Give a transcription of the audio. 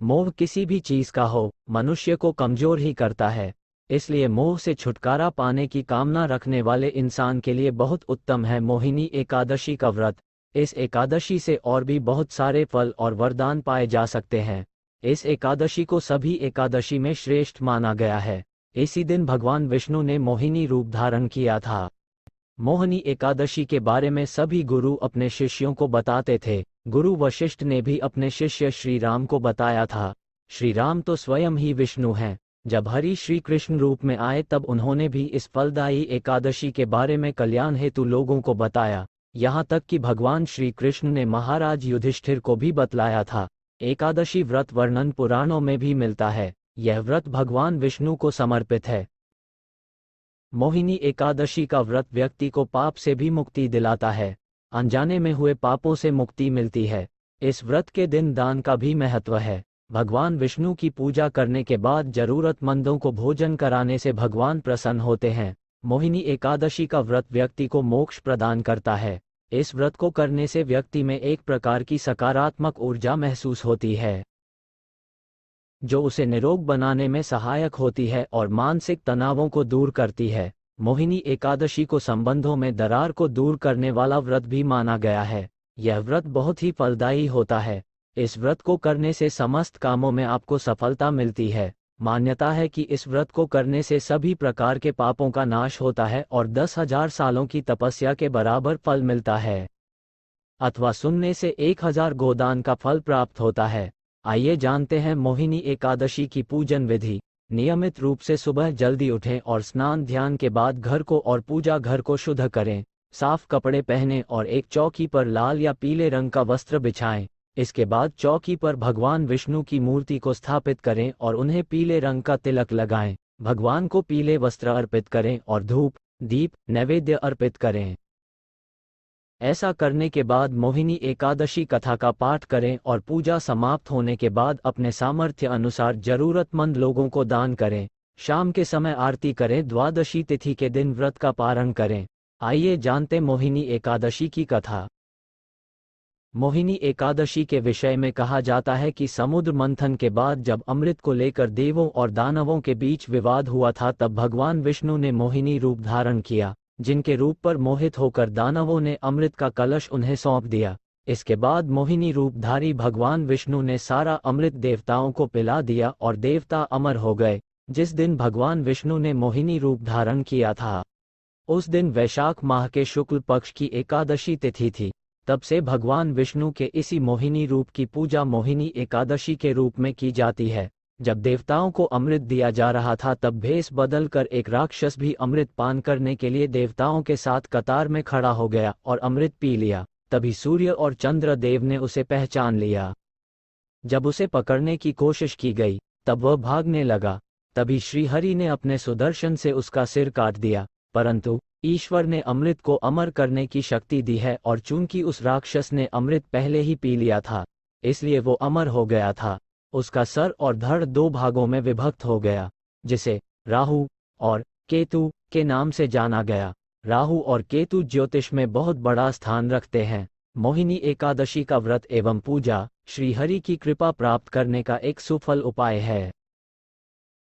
मोह किसी भी चीज का हो, मनुष्य को कमजोर ही करता है। इसलिए मोह से छुटकारा पाने की कामना रखने वाले इंसान के लिए बहुत उत्तम है मोहिनी एकादशी का व्रत। इस एकादशी से और भी बहुत सारे फल और वरदान पाए जा सकते हैं। इस एकादशी को सभी एकादशी में श्रेष्ठ माना गया है। इसी दिन भगवान विष्णु ने मोहिनी रूप धारण किया था। मोहिनी एकादशी के बारे में सभी गुरु अपने शिष्यों को बताते थे। गुरु वशिष्ठ ने भी अपने शिष्य श्री राम को बताया था। श्री राम तो स्वयं ही विष्णु हैं। जब हरि श्री कृष्ण रूप में आए तब उन्होंने भी इस फलदायी एकादशी के बारे में कल्याण हेतु लोगों को बताया। यहाँ तक कि भगवान श्री कृष्ण ने महाराज युधिष्ठिर को भी बतलाया था। एकादशी व्रत वर्णन पुराणों में भी मिलता है। यह व्रत भगवान विष्णु को समर्पित है। मोहिनी एकादशी का व्रत व्यक्ति को पाप से भी मुक्ति दिलाता है। अनजाने में हुए पापों से मुक्ति मिलती है। इस व्रत के दिन दान का भी महत्व है। भगवान विष्णु की पूजा करने के बाद जरूरतमंदों को भोजन कराने से भगवान प्रसन्न होते हैं। मोहिनी एकादशी का व्रत व्यक्ति को मोक्ष प्रदान करता है। इस व्रत को करने से व्यक्ति में एक प्रकार की सकारात्मक ऊर्जा महसूस होती है, जो उसे निरोग बनाने में सहायक होती है और मानसिक तनावों को दूर करती है। मोहिनी एकादशी को संबंधों में दरार को दूर करने वाला व्रत भी माना गया है। यह व्रत बहुत ही फलदायी होता है। इस व्रत को करने से समस्त कामों में आपको सफलता मिलती है। मान्यता है कि इस व्रत को करने से सभी प्रकार के पापों का नाश होता है और 10,000 सालों की तपस्या के बराबर फल मिलता है, अथवा सुनने से 1,000 गोदान का फल प्राप्त होता है। आइए जानते हैं मोहिनी एकादशी की पूजन विधि। नियमित रूप से सुबह जल्दी उठें और स्नान ध्यान के बाद घर को और पूजा घर को शुद्ध करें। साफ कपड़े पहनें और एक चौकी पर लाल या पीले रंग का वस्त्र बिछाएं। इसके बाद चौकी पर भगवान विष्णु की मूर्ति को स्थापित करें और उन्हें पीले रंग का तिलक लगाएं। भगवान को पीले वस्त्र अर्पित करें और धूप, दीप, नैवेद्य अर्पित करें। ऐसा करने के बाद मोहिनी एकादशी कथा का पाठ करें और पूजा समाप्त होने के बाद अपने सामर्थ्य अनुसार जरूरतमंद लोगों को दान करें। शाम के समय आरती करें। द्वादशी तिथि के दिन व्रत का पारण करें। आइए जानते मोहिनी एकादशी की कथा। मोहिनी एकादशी के विषय में कहा जाता है कि समुद्र मंथन के बाद जब अमृत को लेकर देवों और दानवों के बीच विवाद हुआ था, तब भगवान विष्णु ने मोहिनी रूप धारण किया, जिनके रूप पर मोहित होकर दानवों ने अमृत का कलश उन्हें सौंप दिया। इसके बाद मोहिनी रूपधारी भगवान विष्णु ने सारा अमृत देवताओं को पिला दिया और देवता अमर हो गए। जिस दिन भगवान विष्णु ने मोहिनी रूप धारण किया था, उस दिन वैशाख माह के शुक्ल पक्ष की एकादशी तिथि थी। तब से भगवान विष्णु के इसी मोहिनी रूप की पूजा मोहिनी एकादशी के रूप में की जाती है। जब देवताओं को अमृत दिया जा रहा था, तब भेष बदलकर एक राक्षस भी अमृत पान करने के लिए देवताओं के साथ कतार में खड़ा हो गया और अमृत पी लिया। तभी सूर्य और चंद्र देव ने उसे पहचान लिया। जब उसे पकड़ने की कोशिश की गई, तब वह भागने लगा। तभी श्रीहरि ने अपने सुदर्शन से उसका सिर काट दिया। परंतु ईश्वर ने अमृत को अमर करने की शक्ति दी है, और चूंकि उस राक्षस ने अमृत पहले ही पी लिया था, इसलिए वो अमर हो गया था। उसका सर और धड़ 2 भागों में विभक्त हो गया, जिसे राहु और केतु के नाम से जाना गया। राहु और केतु ज्योतिष में बहुत बड़ा स्थान रखते हैं। मोहिनी एकादशी का व्रत एवं पूजा श्रीहरि की कृपा प्राप्त करने का एक सुफल उपाय है।